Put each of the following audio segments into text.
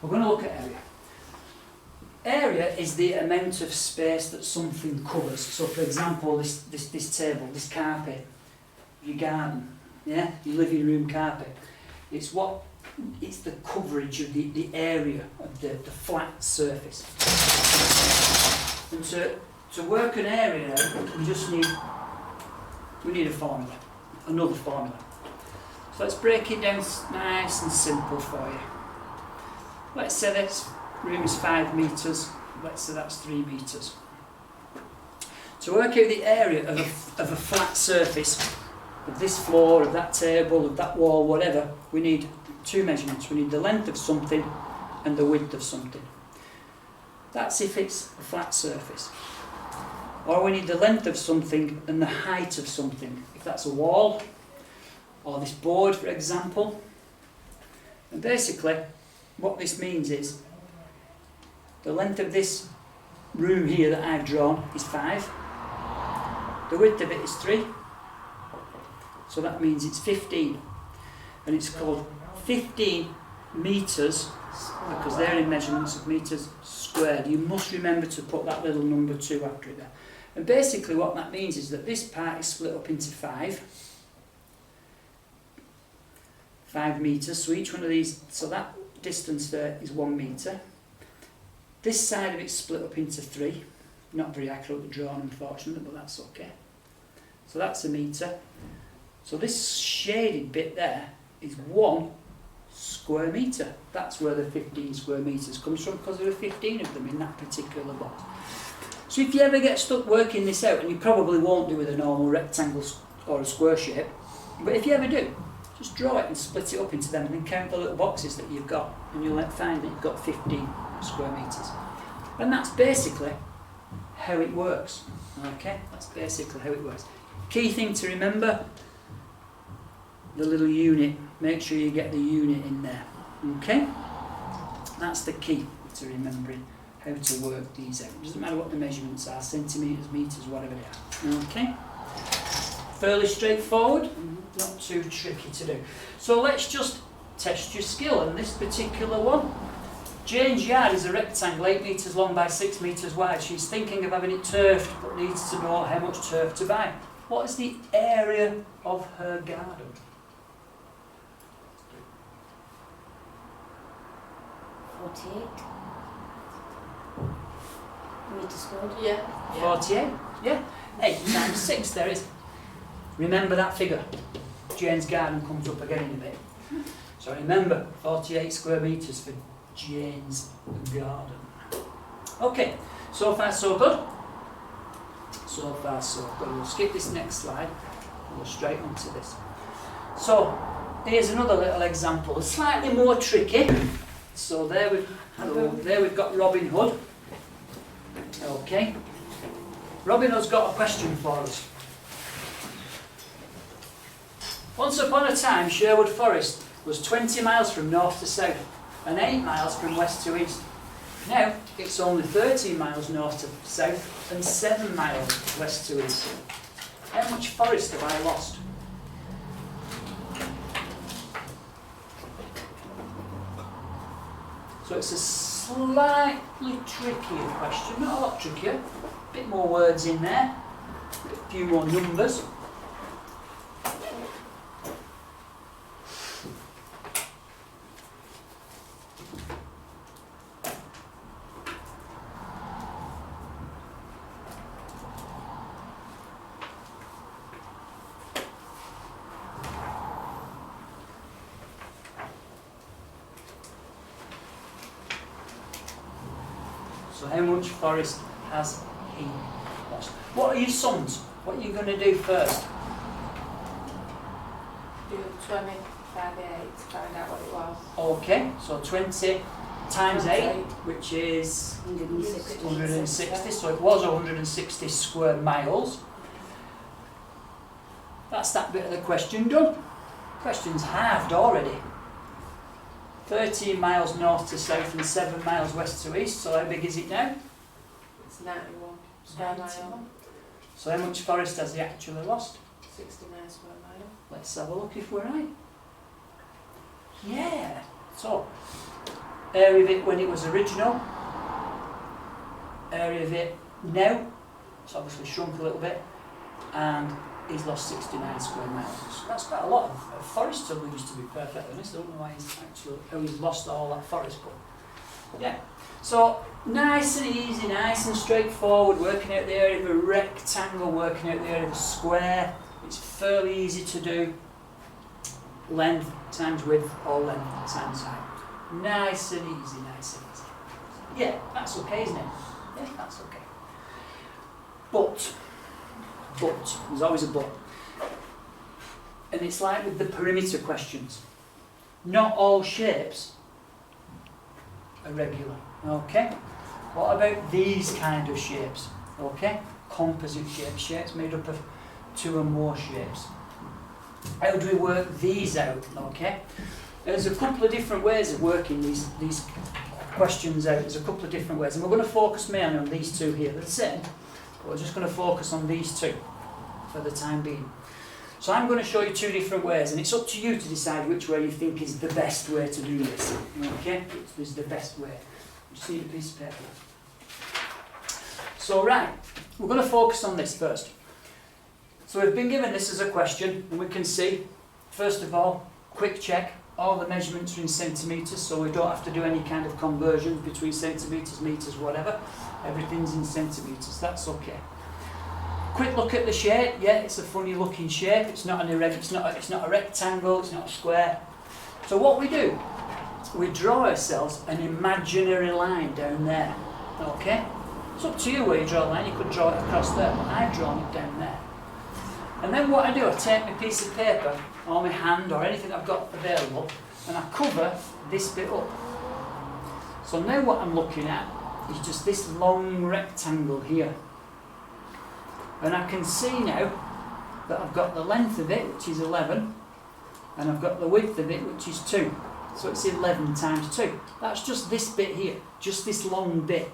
We're going to look at area. Area is the amount of space that something covers. So for example, this table, this carpet, your garden, yeah, your living room carpet. It's the coverage of the area of the flat surface. And to work an area out, we need a formula, another formula. So let's break it down nice and simple for you. Let's say this room is 5 metres, let's say that's 3 metres. To work out the area of a flat surface, of this floor, of that table, of that wall, whatever, we need 2 measurements. We need the length of something and the width of something. That's if it's a flat surface. Or we need the length of something and the height of something. If that's a wall, or this board, for example. And basically, what this means is, the length of this room here that I've drawn is 5. The width of it is 3. So that means it's 15. And it's called 15 metres, because they're in measurements of metres squared. You must remember to put that little number 2 after it there. And basically what that means is that this part is split up into 5 metres. So each one of these, so that distance there is 1 metre. This side of it's split up into 3. Not very accurately drawn, unfortunately, but that's okay. So that's a metre. So this shaded bit there is 1 square metre. That's where the 15 square metres comes from, because there are 15 of them in that particular box. So if you ever get stuck working this out, and you probably won't do with a normal rectangle or a square shape, but if you ever do, just draw it and split it up into them and then count the little boxes that you've got, and you'll find that you've got 15 square metres. And that's basically how it works. Okay, that's basically how it works. Key thing to remember, the little unit. Make sure you get the unit in there. Okay, that's the key to remembering how to work these out. It doesn't matter what the measurements are, centimetres, metres, whatever they are. Okay, fairly straightforward, not too tricky to do. So let's just test your skill on this particular one. Jane's yard is a rectangle 8 metres long by 6 metres wide. She's thinking of having it turfed, but needs to know how much turf to buy. What is the area of her garden? 48 metres squared. Yeah. 48, yeah. 8 times 6 there is. Remember that figure. Jane's garden comes up again in a bit. So remember, 48 square metres for Jane's garden. Okay, so far so good. So far so good. We'll skip this next slide and go straight onto this. So here's another little example, slightly more tricky. So there we've got Robin Hood. Okay. Robin Hood's got a question for us. Once upon a time, Sherwood Forest was 20 miles from north to south and 8 miles from west to east. Now it's only 13 miles north to south and 7 miles west to east. How much forest have I lost? So it's a slightly trickier question, not a lot trickier. A bit more words in there, a few more numbers. So how much forest has he lost? What are your sums? What are you going to do first? Do 20 by the 8 to find out what it was. Okay, so 20 times 8, 8. which is 160. 160, so it was 160 square miles. That's that bit of the question done. Question's halved already. 13 miles north to south and 7 miles west to east, so how big is it now? It's 91 square mile. So how much forest has he actually lost? 69 square mile. Let's have a look if we're right. Yeah, so area of it when it was original, area of it now, it's obviously shrunk a little bit, and he's lost 69 square miles. So that's quite a lot of forest to lose, to be perfectly honest. I don't know why how he's lost all that forest, but yeah. So nice and easy, nice and straightforward, working out the area of a rectangle, working out the area of a square. It's fairly easy to do. Length times width or length times height. Nice and easy, nice and easy. Yeah, that's okay, isn't it? Yeah, that's okay. But, there's always a but. And it's like with the perimeter questions. Not all shapes are regular, okay? What about these kind of shapes, okay? Composite shapes made up of two or more shapes. How do we work these out, okay? There's a couple of different ways of working these questions out. There's a couple of different ways, and we're going to focus mainly on these two here. They're the same, but we're just going to focus on these two for the time being. So I'm going to show you two different ways, and it's up to you to decide which way you think is the best way to do this, okay? This is the best way. You just need a piece of paper. So right, we're going to focus on this first. So we've been given this as a question, and we can see, first of all, quick check, all the measurements are in centimetres, so we don't have to do any kind of conversion between centimetres, metres, whatever. Everything's in centimetres, that's okay. Quick look at the shape, yeah, it's a funny looking shape, it's not a rectangle, it's not a square. So what we do, we draw ourselves an imaginary line down there, okay? It's up to you where you draw a line, you could draw it across there, but I've drawn it down there. And then what I do, I take my piece of paper, or my hand, or anything I've got available, and I cover this bit up. So now what I'm looking at is just this long rectangle here. And I can see now that I've got the length of it, which is 11, and I've got the width of it, which is 2. So it's 11 times 2. That's just this bit here, just this long bit.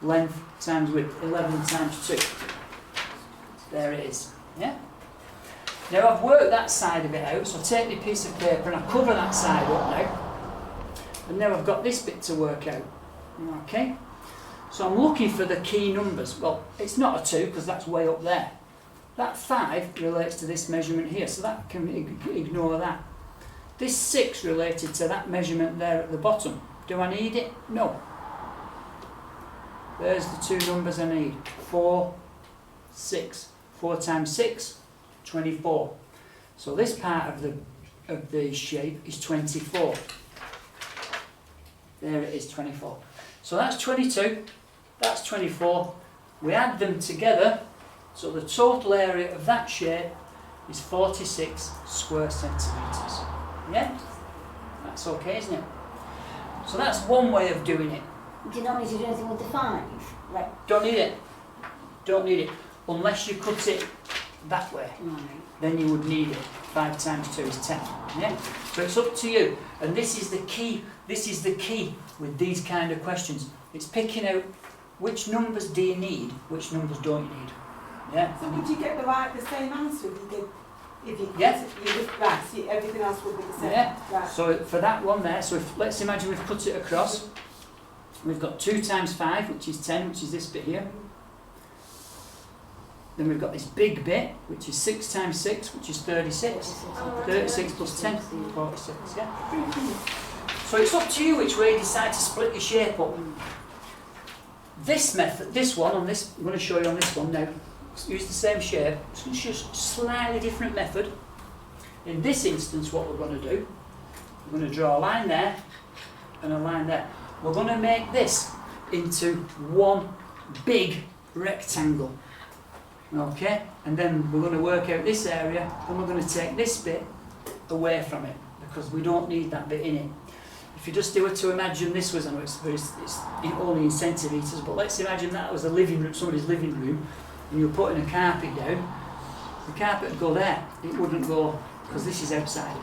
Length times width, 11 times 2. There it is, yeah? Now I've worked that side of it out, so I take my piece of paper and I cover that side up now. And now I've got this bit to work out, okay? So I'm looking for the key numbers. Well, it's not a 2 because that's way up there. That 5 relates to this measurement here, so that can ignore that. This 6 related to that measurement there at the bottom. Do I need it? No. There's the two numbers I need. 4, 6. 4 times 6, 24. So this part of the shape is 24. There it is, 24. So that's 22, that's 24. We add them together, so the total area of that shape is 46 square centimetres. Yeah? That's okay, isn't it? So that's one way of doing it. Do you not need to do anything with the 5? Like, Don't need it. Don't need it. Unless you cut it that way. right. Then you would need it. 5 times 2 is 10. Yeah? So it's up to you. And this is the key. This is the key with these kind of questions. It's picking out which numbers do you need, which numbers don't you need. Yeah? So would you get the same answer if you Yeah. right, see, everything else would be the same. Yeah. Right. So for that one there, so if, let's imagine we've cut it across. We've got 2 times 5, which is 10, which is this bit here. Then we've got this big bit, which is 6 times 6, which is 36. 36 plus 10, 46, yeah? So it's up to you which way you decide to split your shape up. This method, this one, on this, I'm going to show you on this one now. Use the same shape, it's just a slightly different method. In this instance, what we're going to do, we're going to draw a line there and a line there. We're going to make this into one big rectangle. Okay, and then we're going to work out this area and we're going to take this bit away from it because we don't need that bit in it. If you just were to imagine this was, I know it's only in centimetres, but let's imagine that was a living room, somebody's living room, and you're putting a carpet down, the carpet would go there, it wouldn't go, because this is outside.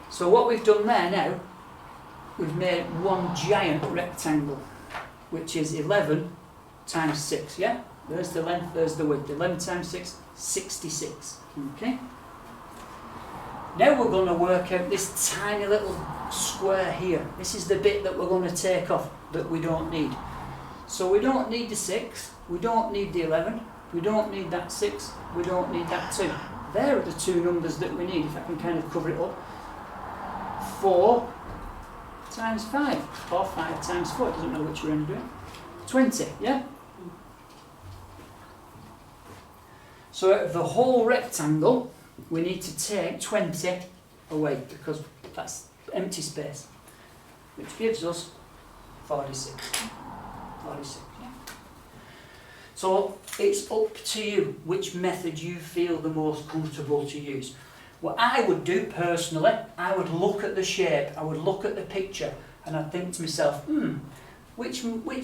So what we've done there now, we've made one giant rectangle, which is 11 times 6, yeah? There's the length, there's the width. 11 times 6, 66. Okay? Now we're going to work out this tiny little square here. This is the bit that we're going to take off that we don't need. So we don't need the 6, we don't need the 11, we don't need that 6, we don't need that 2. There are the two numbers that we need, if I can kind of cover it up. 4 times 5, or 5 times 4, it doesn't know which we're going to do. 20, yeah? So out of the whole rectangle, we need to take 20 away, because that's empty space, which gives us 46. 46, yeah. So it's up to you which method you feel the most comfortable to use. What I would do personally, I would look at the shape, I would look at the picture, and I'd think to myself, which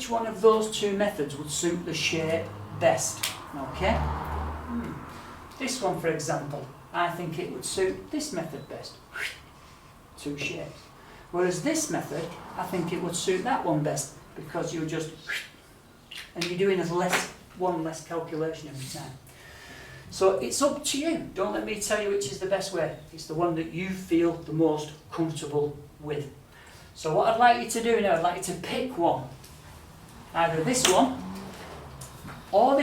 one of those two methods would suit the shape best? Okay? This one, for example, I think it would suit this method best. 2 shapes. Whereas this method, I think it would suit that one best, because you're just, and you're doing one less calculation every time. So it's up to you. Don't let me tell you which is the best way. It's the one that you feel the most comfortable with. So what I'd like you to do now, I'd like you to pick one. Either this one, or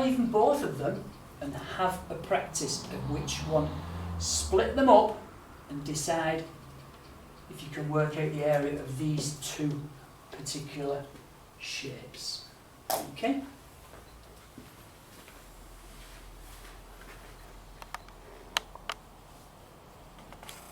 even both of them, and have a practice of which one. Split them up and decide if you can work out the area of these two particular shapes. Okay?